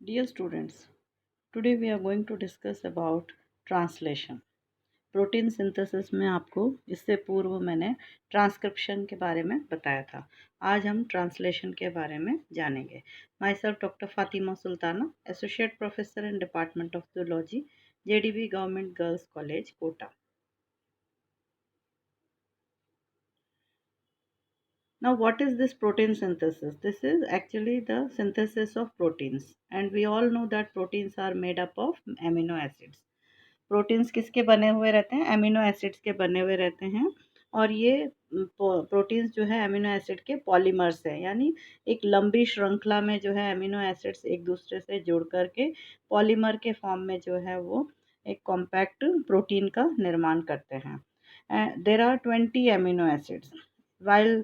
Dear students, today we are going to discuss about translation. Protein synthesis में आपको इससे पूर्व मैंने ट्रांसक्रिप्शन के बारे में बताया था। आज हम ट्रांसलेशन के बारे में जानेंगे। Myself doctor Fatima Sultana, associate professor in department of zoology, JDB government girls college Kota. Now, what is this protein synthesis? This is actually the synthesis of proteins, and we all know that proteins are made up of amino acids. Proteins किसके बने हुए रहते हैं? Amino acids के बने हुए रहते हैं। और ये प्रोटीन्स जो है अमीनो एसिड के पॉलीमर्स हैं, यानी एक लंबी श्रृंखला में जो है अमीनो एसिड्स एक दूसरे से जुड़ करके पॉलीमर के फॉर्म में जो है वो एक कॉम्पैक्ट प्रोटीन का निर्माण करते हैं। There are 20 amino acids. While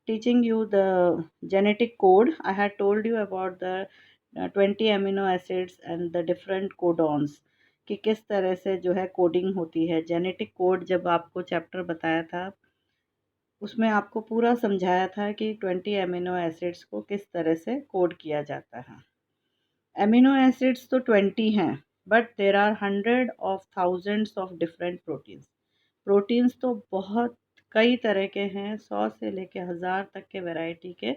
teaching you the genetic code, I had told you about the 20 amino acids and the different codons कि किस तरह से जो है कोडिंग होती है। जेनेटिक कोड जब आपको चैप्टर बताया था उसमें आपको पूरा समझाया था कि 20 अमीनो एसिड्स को किस तरह से कोड किया जाता है। अमीनो एसिड्स तो 20 हैं, but there are 100 of thousands of different proteins. Proteins तो बहुत कई तरह के हैं, 100 से लेके 1000 तक के वैरायटी के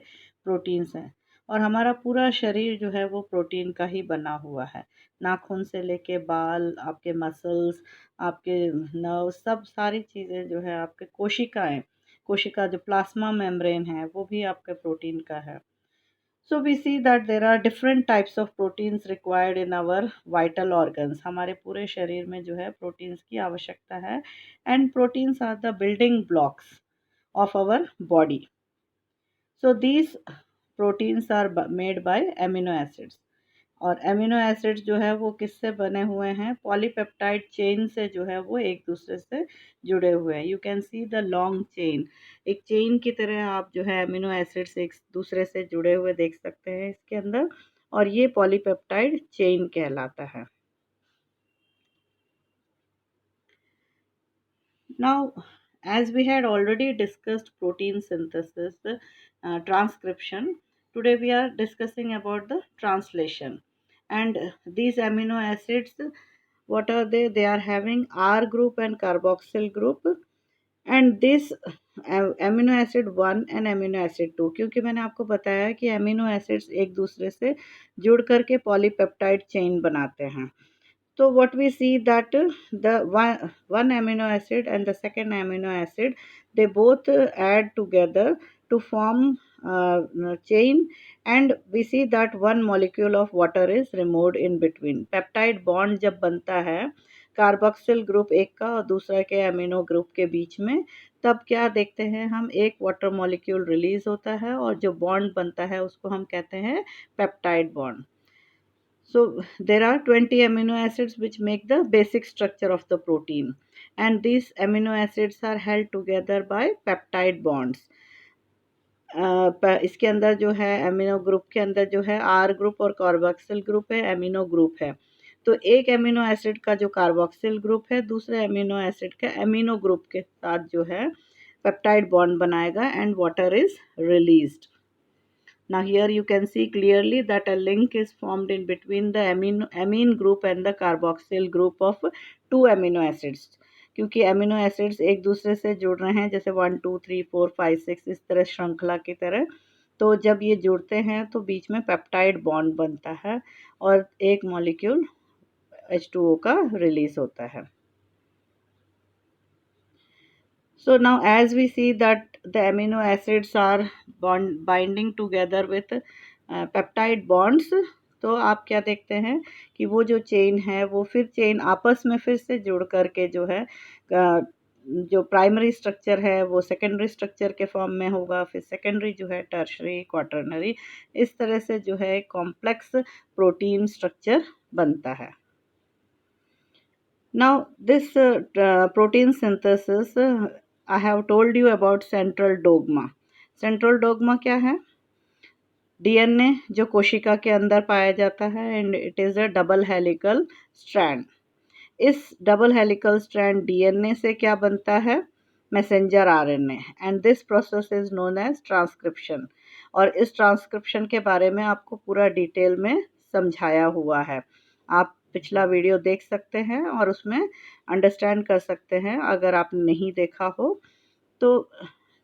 प्रोटीन्स हैं। और हमारा पूरा शरीर जो है वो प्रोटीन का ही बना हुआ है। नाखून से लेके बाल, आपके मसल्स, आपके नर्व, सब सारी चीज़ें जो है, आपके कोशिकाएं, कोशिका जो प्लाज्मा मेम्ब्रेन है वो भी आपके प्रोटीन का है। So we see that there are different types of proteins required in our vital organs. हमारे पूरे शरीर में जो है प्रोटीन्स की आवश्यकता है, and proteins are the building blocks of our body. So these proteins are made by amino acids. और एमिनो एसिड्स जो है वो किससे बने हुए हैं? पॉलीपेप्टाइड चेन से जो है वो एक दूसरे से जुड़े हुए हैं। You can see the long chain. एक चेन की तरह आप जो है एमिनो एसिड्स एक दूसरे से जुड़े हुए देख सकते हैं इसके अंदर, और ये पॉलीपेप्टाइड चेन कहलाता है। Now, as we had already discussed protein synthesis, transcription, today we are discussing about the translation. And these amino acids, what are they? They are having R group and carboxyl group. And this amino acid 1 and amino acid 2, क्योंकि मैंने आपको बताया कि amino acids एक दूसरे से जुड़ करके पॉलीपेप्टाइड चेन बनाते हैं। So what we see that the one amino acid and the second amino acid, they both add together to form chain, and we see that one molecule of water is removed in between. Peptide bond जब बनता है carboxyl group एक का और दूसरा के amino group के बीच में, तब क्या देखते हैं हम? एक वाटर मॉलिक्यूल रिलीज होता है और जो बॉन्ड बनता है उसको हम कहते हैं peptide bond. So there are 20 amino acids which make the basic structure of the protein, and these amino acids are held together by peptide bonds. इसके अंदर जो है अमीनो ग्रुप के अंदर जो है आर ग्रुप और कार्बोक्सिल ग्रुप है, अमीनो ग्रुप है। तो एक अमीनो एसिड का जो कार्बोक्सिल ग्रुप है दूसरे अमीनो एसिड के अमीनो ग्रुप के साथ जो है पेप्टाइड बॉन्ड बनाएगा, and water is released. Now here you can see clearly that a link is formed in between the amine group and the carboxyl group of two amino acids. क्योंकि amino acids एक दूसरे से जुड़ रहे हैं, जैसे 1 2 3 4 5 6 इस तरह श्रृंखला की तरह, तो जब ये जुड़ते हैं तो बीच में पेप्टाइड बॉन्ड बनता है और एक मॉलिक्यूल H2O का रिलीज होता है. So now as we see that the amino acids are binding together with peptide bonds, तो आप क्या देखते हैं कि वो जो चेन है वो फिर चेन आपस में फिर से जुड़ करके जो है जो प्राइमरी स्ट्रक्चर है वो सेकेंडरी स्ट्रक्चर के फॉर्म में होगा, फिर सेकेंडरी जो है टर्शरी, क्वाटरनरी, इस तरह से जो है कॉम्प्लेक्स प्रोटीन स्ट्रक्चर बनता है. Now this protein synthesis, I have told you about central dogma. Central dogma क्या है? डीएनए जो कोशिका के अंदर पाया जाता है, and it is a double helical strand. इस डबल हेलिकल स्ट्रैंड डीएनए से क्या बनता है? Messenger RNA, and this process is known as transcription. और इस ट्रांसक्रिप्शन के बारे में आपको पूरा डिटेल में समझाया हुआ है। आप पिछला वीडियो देख सकते हैं और उसमें अंडरस्टैंड कर सकते हैं अगर आपने नहीं देखा हो तो।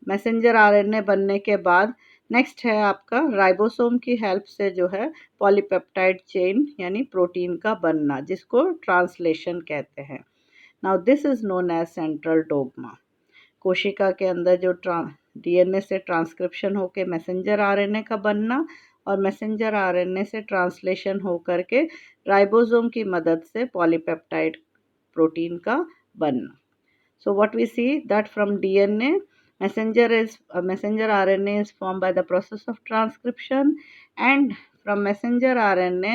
मैसेंजर आरएनए बनने के बाद नेक्स्ट है आपका राइबोसोम की हेल्प से जो है पॉलीपेप्टाइड चेन यानी प्रोटीन का बनना, जिसको ट्रांसलेशन कहते हैं। Now this is known as central dogma. कोशिका के अंदर जो डीएनए से ट्रांसक्रिप्शन होकर मैसेंजर आरएनए का बनना और मैसेंजर आरएनए से ट्रांसलेशन हो करके राइबोसोम की मदद से पॉलीपेप्टाइड प्रोटीन का बनना। So what we see that from DNA, messenger RNA is formed by the process of transcription, and from messenger RNA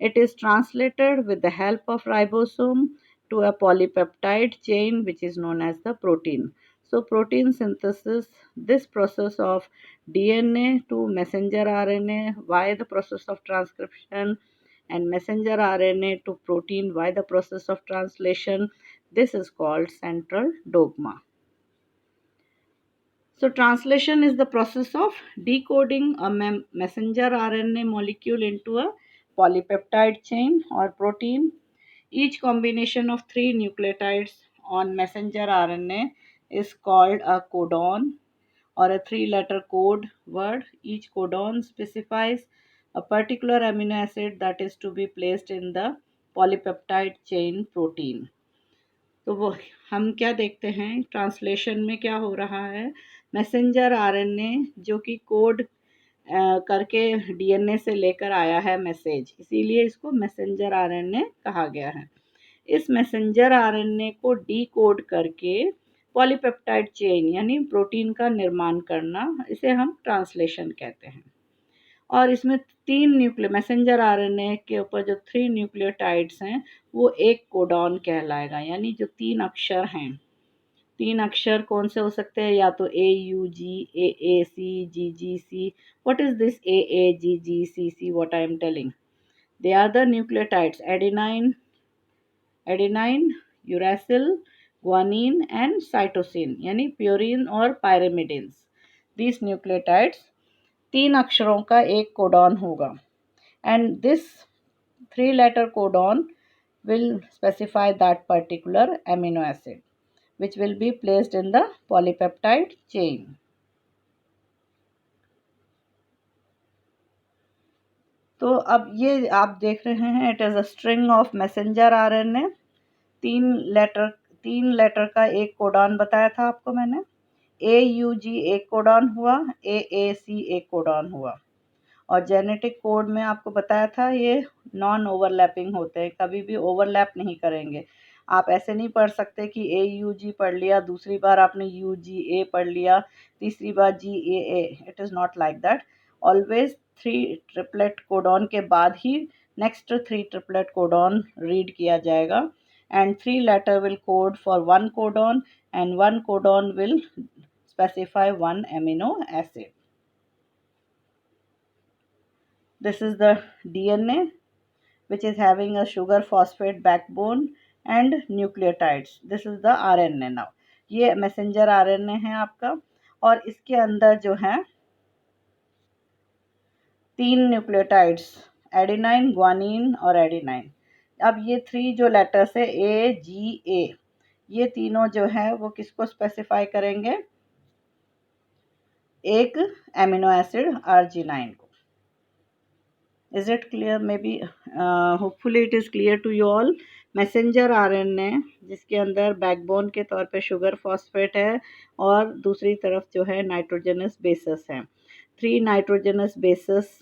it is translated with the help of ribosome to a polypeptide chain which is known as the protein. So protein synthesis, this process of DNA to messenger RNA via the process of transcription and messenger RNA to protein via the process of translation, this is called central dogma. So translation is the process of decoding a messenger RNA molecule into a polypeptide chain or protein. Each combination of three nucleotides on messenger RNA is called a codon or a three-letter code word. Each codon specifies a particular amino acid that is to be placed in the polypeptide chain protein. तो वो हम क्या देखते हैं translation में क्या हो रहा है, मैसेंजर आरएनए जो कि कोड करके डीएनए से लेकर आया है मैसेज, इसीलिए इसको मैसेंजर आरएनए कहा गया है। इस मैसेंजर आरएनए को डीकोड करके पॉलीपेप्टाइड चेन यानी प्रोटीन का निर्माण करना, इसे हम ट्रांसलेशन कहते हैं। और इसमें मैसेंजर आरएनए के ऊपर जो 3 न्यूक्लियोटाइड्स हैं वो एक कोडॉन कहलाएगा, यानी जो 3 अक्षर हैं। 3 अक्षर कौन से हो सकते हैं, या तो AUG, AAC, GGC। What is this AAGGCC? What I am telling, they are the nucleotides adenine, uracil, guanine and cytosine, यानी प्यूरिन और पायरिमिडिन्स। दिस न्यूक्लियोटाइड्स 3 अक्षरों का एक कोडॉन होगा, and this 3-letter codon will specify that particular amino acid which will be placed in the polypeptide chain. तो अब ये आप देख रहे हैं, it is a string of messenger RNA. 3 letter का एक कोडॉन बताया था आपको मैंने। AUG एक कोडॉन हुआ, AAC एक कोडॉन हुआ, और जेनेटिक कोड में आपको बताया था ये नॉन ओवरलैपिंग होते हैं, कभी भी ओवरलैप नहीं करेंगे। आप ऐसे नहीं पढ़ सकते कि AUG पढ़ लिया, दूसरी बार आपने UGA पढ़ लिया, तीसरी बार GAA। It is not like that. Always 3 triplet codon के बाद ही नेक्स्ट 3 ट्रिपलेट कोडॉन रीड किया जाएगा, and 3 letter will code for 1 codon and 1 codon will specify 1 amino acid. This is the DNA which is having a sugar phosphate backbone and nucleotides. This is the RNA now. ये messenger RNA है आपका, और इसके अंदर जो है 3 nucleotides, adenine, guanine और adenine. अब ये 3 जो लेटर्स है AGA, ये तीनों जो है वो किसको स्पेसिफाई करेंगे, एक एमिनो एसिड आर्जिनाइन को। Is it clear? Maybe hopefully it is clear to you all. Messenger RNA जिसके अंदर बैकबोन के तौर पे शुगर फॉस्फेट है और दूसरी तरफ जो है नाइट्रोजनस बेसिस है। 3 नाइट्रोजनस बेसिस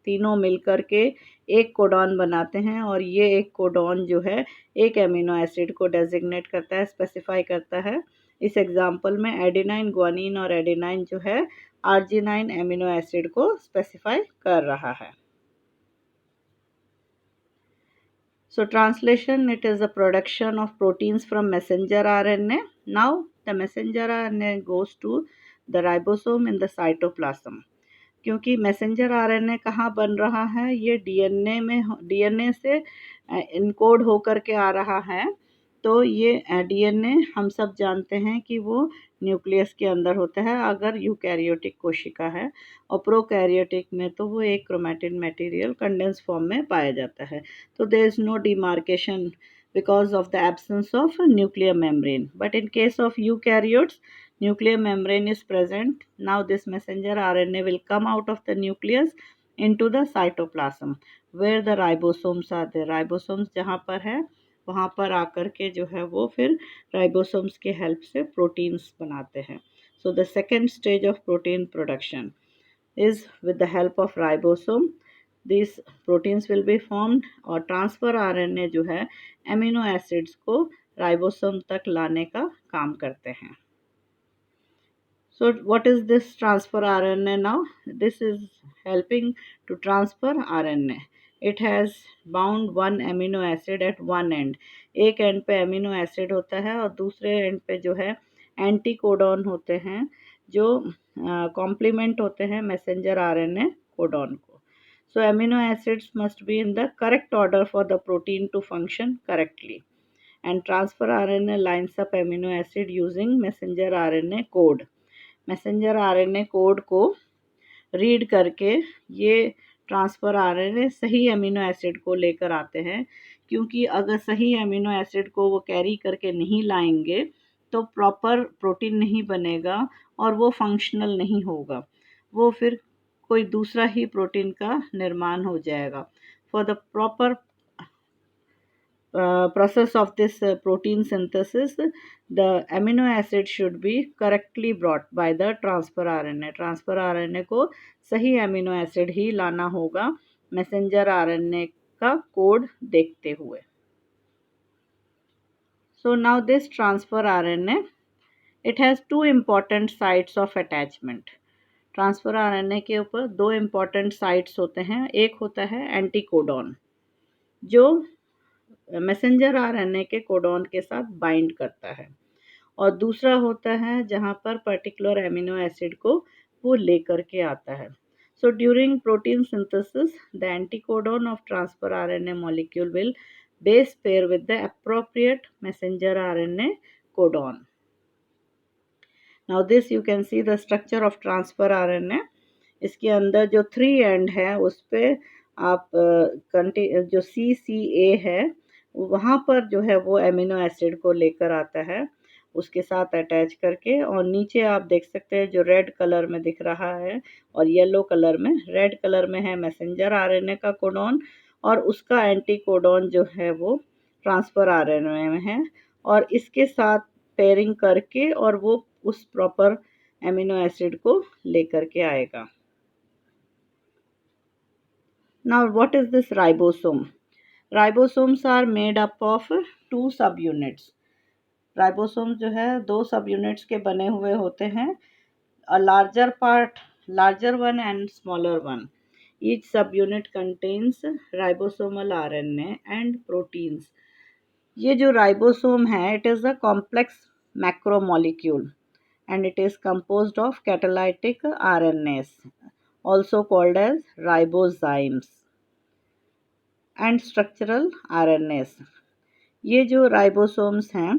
तीनों मिलकर के एक कोडॉन बनाते हैं, और ये एक कोडॉन जो है एक एमिनो एसिड को डेजिग्नेट करता है, स्पेसिफाई करता है। इस एग्जांपल में एडेनाइन, ग्वानिन और एडेनाइन जो है आर्जिनाइन एमिनो एसिड को स्पेसिफाई कर रहा है। So translation, it is the production of proteins from messenger RNA. Now the messenger RNA goes to the ribosome in the cytoplasm. क्योंकि मैसेंजर आरएनए कहाँ बन रहा है, ये डीएनए से इनकोड होकर के आ रहा है, तो ये डीएनए हम सब जानते हैं कि वो न्यूक्लियस के अंदर होता है अगर यूकैरियोटिक कोशिका है, और प्रोकैरियोटिक में तो वो एक क्रोमैटिन मटेरियल कंडेंस फॉर्म में पाया जाता है. तो there is no demarcation because of the absence of a nuclear membrane. But in case of eukaryotes, nuclear membrane is present. Now this messenger RNA will come out of the nucleus into the cytoplasm where the ribosomes are there. Ribosomes जहाँ पर है वहाँ पर आकर के जो है वो फिर राइबोसोम्स के हेल्प से प्रोटीन्स बनाते हैं. So the second stage of protein production is with the help of ribosome. These proteins will be formed और ट्रांसफर आरएनए जो है एमिनो एसिड्स को राइबोसोम तक लाने का काम करते हैं. So what is this transfer RNA now? This is helping to transfer RNA. It has bound one amino acid at one end. एक एंड पे एमिनो एसिड होता है और दूसरे एंड पे जो है एंटी कोडॉन होते हैं जो कॉम्प्लीमेंट होते हैं मैसेंजर आरएनए कोडॉन को. So amino acids must be in the correct order for the protein to function correctly. And transfer RNA lines up amino acid using messenger RNA code. Messenger RNA code को read करके ये transfer RNA सही amino acid को लेकर आते हैं, क्योंकि अगर सही अमीनो एसिड को वो कैरी करके नहीं लाएंगे तो प्रॉपर प्रोटीन नहीं बनेगा और वो फंक्शनल नहीं होगा, वो फिर कोई दूसरा ही प्रोटीन का निर्माण हो जाएगा. For the proper process of this protein synthesis, the amino acid should be correctly brought by the transfer RNA. Transfer RNA को सही amino acid ही लाना होगा messenger RNA का कोड देखते हुए. So now this transfer RNA, it has two important sites of attachment. Transfer RNA के ऊपर दो इम्पॉर्टेंट साइट्स होते हैं. एक होता है एंटीकोडॉन जो मैसेंजर आरएनए के कोडॉन के साथ बाइंड करता है, और दूसरा होता है जहाँ पर पर्टिकुलर एमिनो एसिड को वो लेकर के आता है. So during protein synthesis the anticodon of transfer RNA molecule will base pair with the appropriate messenger RNA codon. Now this you can see the structure of transfer RNA. इसके अंदर जो 3 and है उस पे आप जो CCA है वहाँ पर जो है वो एमिनो एसिड को लेकर आता है उसके साथ अटैच करके, और नीचे आप देख सकते हैं जो रेड कलर में दिख रहा है और येलो कलर में. रेड कलर में है मैसेंजर आरएनए का कोडॉन और उसका एंटी कोडॉन जो है वो ट्रांसफ़र आरएनए में है, और इसके साथ पेयरिंग करके और वो उस प्रॉपर एमिनो एसिड को लेकर के आएगा. Now what is this ribosome? Ribosomes are made up of 2 subunits. Ribosome जो है 2 subunits के बने हुए होते हैं. A larger part, larger one and smaller one. Each subunit contains ribosomal RNA and proteins. ये जो ribosome है, it is a complex macromolecule and it is composed of catalytic RNAs, also called as ribozymes, and structural RNS. ये जो ribosomes हैं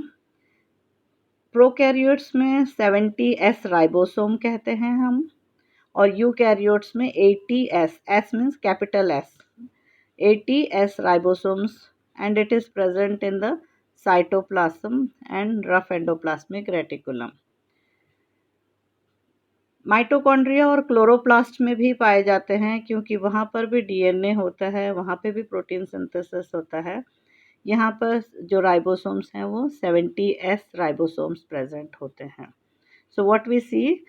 prokaryotes में 70S ribosome कहते हैं हम, और यूकैरियोट्स में 80S, S means capital S, 80S ribosomes, and it is present in the cytoplasm and rough endoplasmic reticulum. Mitochondria और क्लोरोप्लास्ट में भी पाए जाते हैं क्योंकि वहाँ पर भी डीएनए होता है, वहाँ पे भी प्रोटीन सिंथेसिस होता है. यहाँ पर जो राइबोसोम्स हैं वो 70S राइबोसोम्स प्रेजेंट होते हैं. So what we see,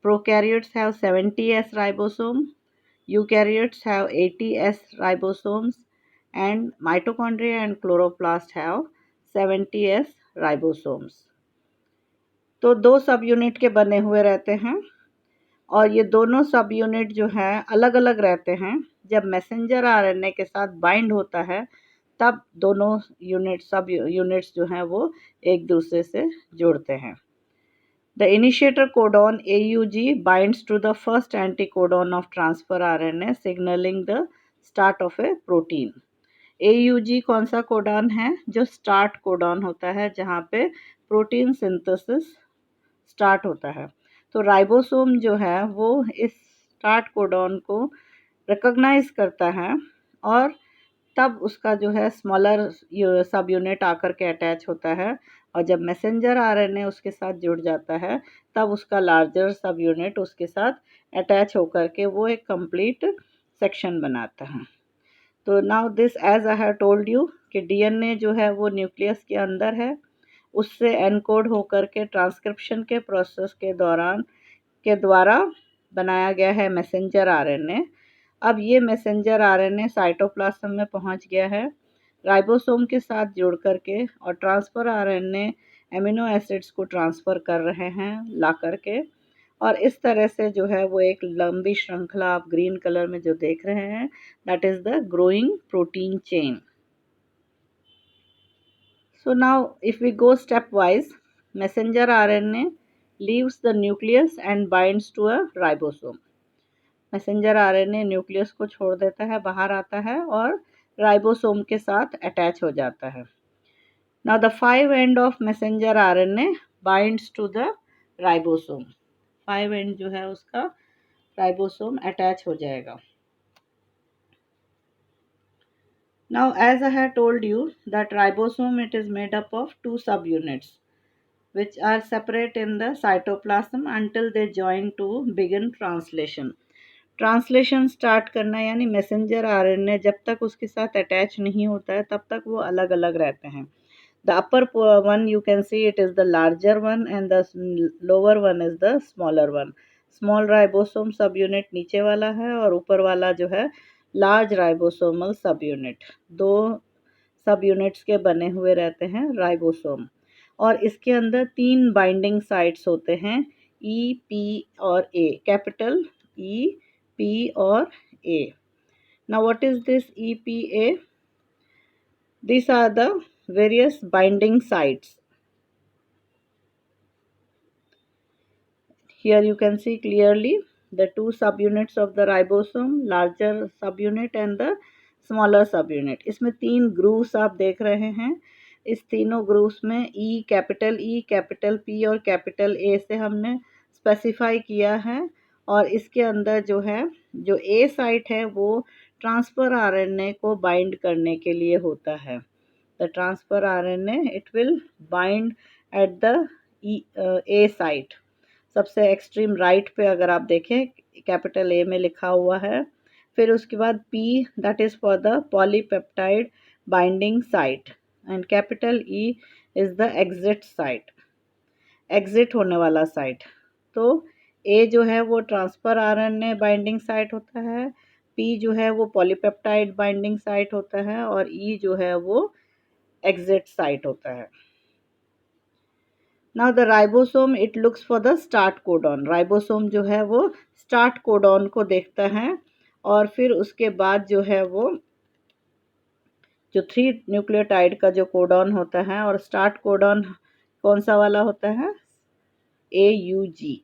prokaryotes have 70S ribosome, eukaryotes have 80S ribosomes, and mitochondria and chloroplast have 70S ribosomes. तो 2 सब यूनिट के बने हुए रहते हैं और ये दोनों सब यूनिट जो है अलग अलग रहते हैं. जब मैसेंजर आरएनए के साथ बाइंड होता है तब दोनों सब यूनिट्स जो हैं वो एक दूसरे से जुड़ते हैं. The initiator codon AUG binds to the first anticodon of transfer RNA signalling the start of a protein. AUG कौन सा कोडॉन है? जो स्टार्ट कोडॉन होता है, जहाँ पे प्रोटीन सिंथेसिस स्टार्ट होता है। तो राइबोसोम जो है वो इस स्टार्ट कोडॉन को रिकॉग्नाइज करता है और तब उसका जो है स्मॉलर सब यूनिट आकर के अटैच होता है, और जब मैसेंजर आरएनए उसके साथ जुड़ जाता है तब उसका लार्जर सब यूनिट उसके साथ अटैच होकर के वो एक कंप्लीट सेक्शन बनाता है। तो now this as I have told you कि डीएनए जो है वो न्यूक्लियस के अंदर है, उससे एनकोड होकर के ट्रांसक्रिप्शन के प्रोसेस के दौरान के द्वारा बनाया गया है मैसेंजर आरएनए। अब ये मैसेंजर आरएनए साइटोप्लाज्म में पहुंच गया है राइबोसोम के साथ जुड़ करके, और ट्रांसफ़र आरएनए एमिनो एसिड्स को ट्रांसफ़र कर रहे हैं ला करके, और इस तरह से जो है वो एक लंबी श्रृंखला आप ग्रीन कलर में जो देख रहे हैं, that is the growing protein chain. So now if we go stepwise, messenger RNA leaves the nucleus and binds to a ribosome. Messenger RNA nucleus को छोड़ देता है, बाहर आता है और राइबोसोम के साथ अटैच हो जाता है। Now the 5 end of messenger RNA binds to the ribosome. 5 end जो है उसका राइबोसोम अटैच हो जाएगा। Now as I have told you that ribosome, it is made up of 2 subunits which are separate in the cytoplasm until they join to begin translation. Translation start करना यानी messenger RNA जब तक उसके साथ attach नहीं होता है तब तक वो अलग अलग रहते हैं। The upper one you can see it is the larger one and the lower one is the smaller one. Small ribosome सब यूनिट नीचे वाला है और ऊपर वाला जो है लार्ज राइबोसोमल सब यूनिट। दो सब यूनिट्स के बने हुए रहते हैं राइबोसोम, और इसके अंदर 3 बाइंडिंग साइट्स होते हैं, ई, पी और A, capital E, P or A. Now what is this EPA? These are the various binding sites. Here you can see clearly the 2 subunits of the ribosome, larger subunit and the smaller subunit. इसमें 3 grooves आप देख रहे हैं। इस तीनों grooves में ई, capital P और capital A से हमने स्पेसिफाई किया है, और इसके अंदर जो है जो ए साइट है वो ट्रांसफ़र आरएनए को बाइंड करने के लिए होता है। The transfer RNA it will bind eight the A site. सबसे एक्सट्रीम राइट पे अगर आप देखें कैपिटल ए में लिखा हुआ है। फिर उसके बाद P, that is for the polypeptide binding site, and capital E is the exit site, exit होने वाला साइट। तो ए जो है वो ट्रांसफ़र आरएनए बाइंडिंग साइट होता है, पी जो है वो पॉलीपेप्टाइड बाइंडिंग साइट होता है, और ई जो है वो एग्जिट साइट होता है। Now the ribosome it looks for the start codon. Ribosome जो है वो स्टार्ट कोडॉन को देखता है, और फिर उसके बाद जो है वो जो 3 न्यूक्लियोटाइड का जो कोडॉन होता है, और स्टार्ट कोडॉन कौन सा वाला होता है? AUG।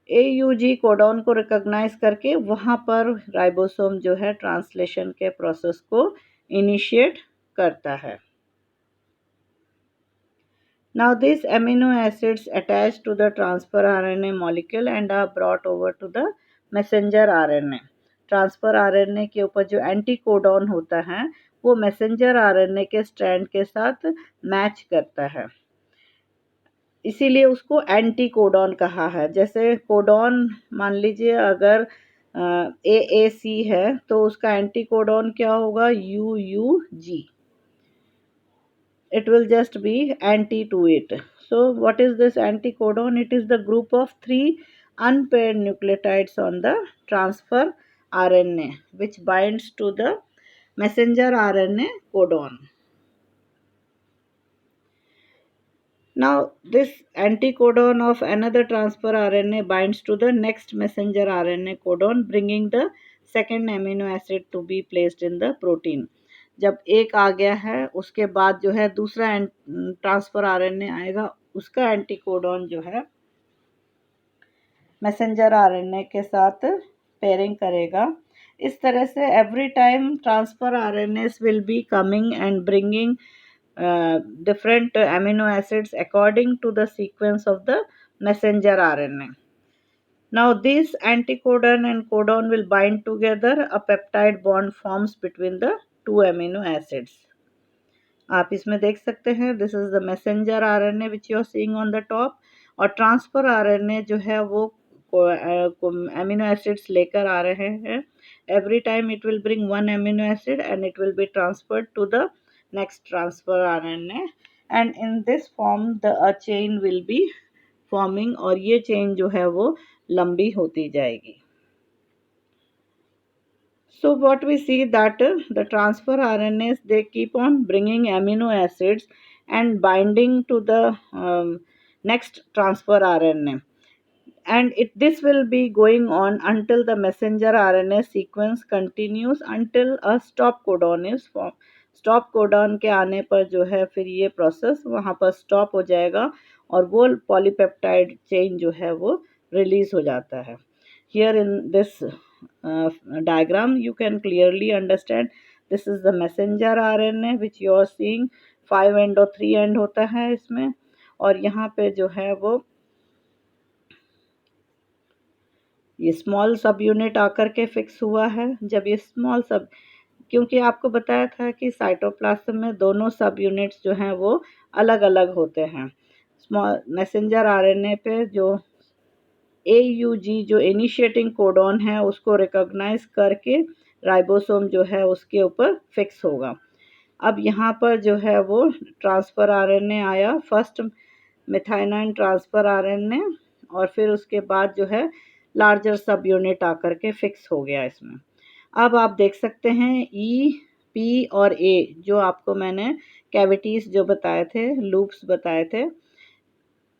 AUG कोडॉन को रिकॉग्नाइज करके वहाँ पर राइबोसोम जो है ट्रांसलेशन के प्रोसेस को इनिशिएट करता है। Now these amino acids attach to the transfer RNA molecule and are brought over to the messenger RNA. Transfer RNA के ऊपर जो एंटी कोडॉन होता है वो मैसेंजर आरएनए के स्ट्रैंड के साथ मैच करता है, इसीलिए उसको एंटी कोडॉन कहा है। जैसे कोडॉन मान लीजिए अगर AAC है तो उसका एंटी कोडॉन क्या होगा? UUG। It will just be anti to it. So what is this anticodon? It is the group of 3 unpaired nucleotides on the transfer RNA which binds to the messenger RNA codon. Now this anticodon of another transfer RNA binds to the next messenger RNA codon, bringing the second amino acid to be placed in the protein. जब एक आ गया है उसके बाद जो है दूसरा transfer RNA आएगा, उसका एंटीकोडॉन जो है मैसेंजर आरएनए के साथ पेयरिंग करेगा, इस तरह से every time transfer RNS will be coming and bringing different amino acids according to the sequence of the messenger RNA. Now this anticodon and codon will bind together, a peptide bond forms between the two amino acids. आप इसमें देख सकते हैं, this is the messenger RNA which you are seeing on the top, और transfer RNA जो है वो amino acids लेकर आ रहे हैं. Every time it will bring one amino acid and it will be transferred to the next transfer RNA, and in this form the chain will be forming, और ये chain जो है वो लंबी होती जाएगी. So what we see that the transfer RNAs, they keep on bringing amino acids and binding to the next transfer RNA, and this will be going on until the messenger RNA sequence continues until a stop codon is formed. Stop codon के आने पर जो है फिर ये process वहाँ पर stop हो जाएगा और वो पॉलीपेप्टाइड चेन जो है वो रिलीज हो जाता है. Here in this diagram you can clearly understand this is the messenger RNA which you are seeing. 5 end और 3 end होता है इसमें, और यहाँ पे जो है वो ये स्मॉल सब यूनिट आकर के फिक्स हुआ है. जब ये स्मॉल सब, क्योंकि आपको बताया था कि साइटोप्लाज्म में दोनों सब यूनिट्स जो हैं वो अलग अलग होते हैं. स्मॉल मैसेंजर आरएनए पे जो AUG जो इनिशिएटिंग कोडॉन है उसको रिकॉग्नाइज करके राइबोसोम जो है उसके ऊपर फिक्स होगा. अब यहाँ पर जो है वो ट्रांसफ़र आरएनए आया, फर्स्ट मिथाइनाइन ट्रांसफ़र आरएनए, और फिर उसके बाद जो है लार्जर सब यूनिट आकर के फिक्स हो गया इसमें. अब आप देख सकते हैं E, P और A जो आपको मैंने कैविटीज़ जो बताए थे, लूप्स बताए थे,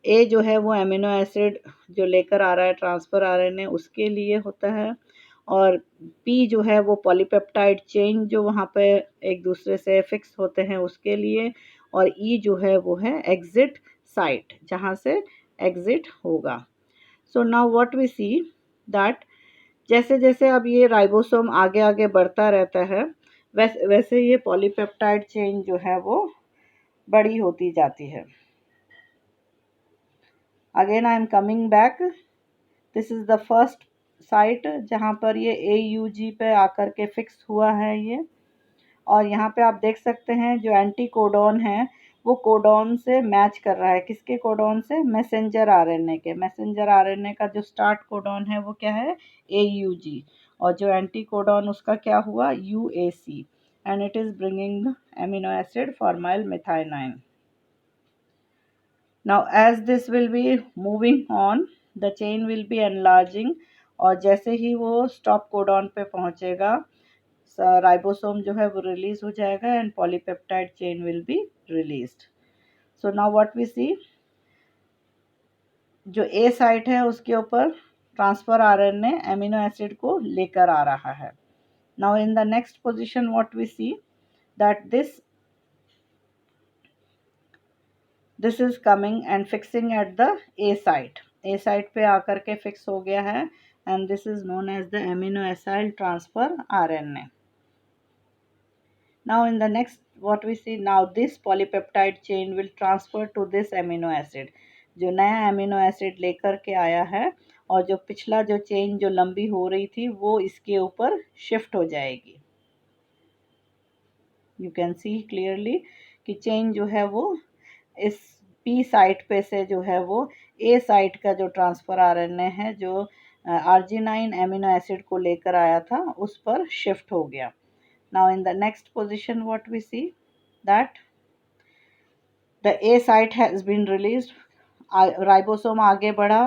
ए जो है वो एमिनो एसिड जो लेकर आ रहा है ट्रांसफ़र आरएनए उसके लिए होता है, और पी जो है वो पॉलीपेप्टाइड चेन जो वहाँ पे एक दूसरे से फिक्स होते हैं उसके लिए, और ई जो है वो है एग्जिट साइट जहाँ से एग्जिट होगा. So now what we see that जैसे जैसे अब ये राइबोसोम आगे आगे बढ़ता रहता है वैसे वैसे ये पॉलीपेप्टाइड चेन जो है वो बड़ी होती जाती है. Again I am coming back, this is the first sight जहाँ पर ये AUG पे आकर के फिक्स हुआ है ये, और यहाँ पे आप देख सकते हैं जो एंटी कोडॉन है वो कोडॉन से मैच कर रहा है. किसके कोडॉन से? मैसेंजर आरएनए के. मैसेंजर आरएनए का जो स्टार्ट कोडॉन है वो क्या है? AUG, और जो एंटी कोडॉन उसका क्या हुआ? UAC, and it is bringing the amino acid formyl methionine. Now as this will be moving on, the chain will be enlarging, और जैसे ही वो स्टॉप कोडॉन पे पहुंचेगा राइबोसोम जो है वो रिलीज हो जाएगा and polypeptide chain will be released. So now what we see, जो ए साइट है उसके ऊपर ट्रांसफर आरएनए एमिनो एसिड को लेकर आ रहा है. Now in the next position what we see that this is coming and fixing at the A site. A site पे आकर के फिक्स हो गया है, and this is known as the amino acyl transfer RNA. Now in the next what we see, now this polypeptide chain will transfer to this amino acid. जो नया amino acid लेकर के आया है और जो पिछला जो चेन जो लंबी हो रही थी वो इसके ऊपर शिफ्ट हो जाएगी. यू कैन सी क्लियरली कि चेन जो है वो इस पी साइट पे से जो है वो ए साइट का जो ट्रांसफ़र आरएनए है जो आर्जिनाइन एमिनो एसिड को लेकर आया था उस पर शिफ्ट हो गया. Now in the next position what we see that the A site has been released, ribosome आगे बढ़ा,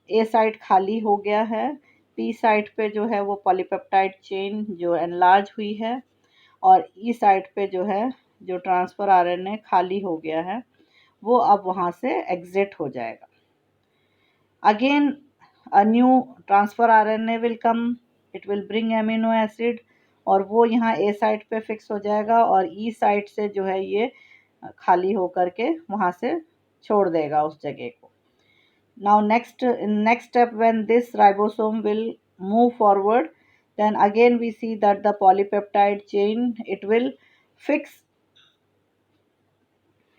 A site खाली हो गया है, P site पे जो है वो पॉलीपेप्टाइड चेन जो एनलार्ज हुई है, और E site पे जो है जो ट्रांसफ़र आरएनए खाली हो गया है वो अब वहाँ से एग्जिट हो जाएगा. Again a new transfer RNA will come, it will bring amino acid, और वो यहाँ ए साइट पे फिक्स हो जाएगा और ई साइट से जो है ये खाली होकर के वहाँ से छोड़ देगा उस जगह को. Now next step when this ribosome will move forward, Then again we see that the polypeptide chain, fix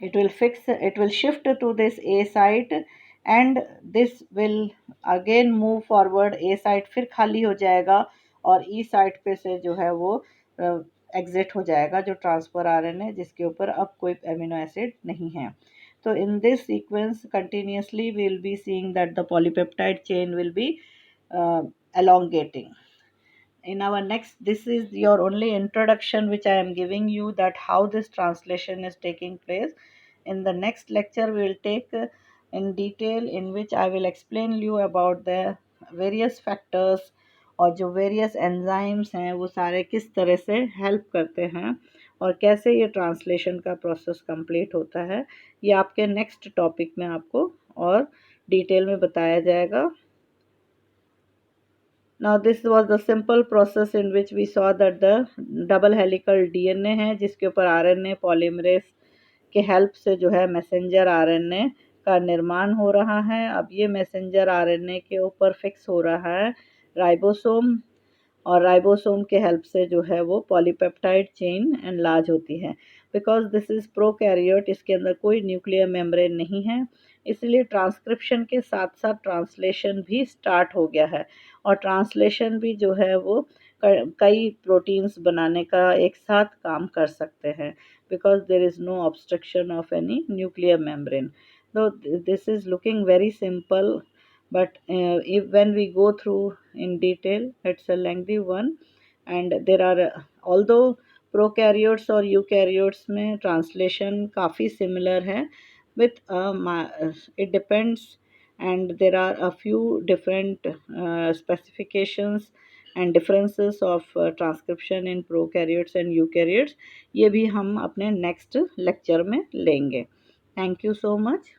it will shift to this A site, and this will again move forward. A site फिर खाली हो जाएगा और E site पे से जो है वो एग्जिट हो जाएगा, जो ट्रांसफर आरएन है जिसके ऊपर अब कोई एमिनो एसिड नहीं है. तो in this sequence continuously we will be seeing that the polypeptide chain will be uh, elongating. In our next, this is your only introduction which I am giving you, that how this translation is taking place. In the next lecture we will take in detail, in which I will explain you about the various factors, और जो various enzymes हैं वो सारे किस तरह से help करते हैं और कैसे ये ट्रांसलेशन का प्रोसेस कंप्लीट होता है, ये आपके नेक्स्ट टॉपिक में आपको और डिटेल में बताया जाएगा. Now this was the simple process in which we saw that the double helical DNA है जिसके ऊपर RNA पॉलीमरेज के हेल्प से जो है मैसेंजर RNA का निर्माण हो रहा है. अब ये मैसेंजर RNA के ऊपर फिक्स हो रहा है राइबोसोम, और राइबोसोम के हेल्प से जो है वो पॉलीपेप्टाइड चेन एनलार्ज होती है. बिकॉज दिस इज़ प्रोकैरियोट, इसके अंदर कोई न्यूक्लियर मेम्ब्रेन नहीं है, इसलिए ट्रांसक्रिप्शन के साथ साथ ट्रांसलेशन भी स्टार्ट हो गया है. और ट्रांसलेशन भी जो है वो कई प्रोटीन्स बनाने का एक साथ काम कर सकते हैं, because there is no obstruction of any nuclear membrane. तो this is looking very simple, but if when we go through in detail, it's a lengthy one. And there are although prokaryotes और eukaryotes में translation काफ़ी similar है, with it depends, and there are a few different specifications and differences of transcription in prokaryotes and eukaryotes. ये भी हम अपने next lecture में लेंगे. Thank you so much.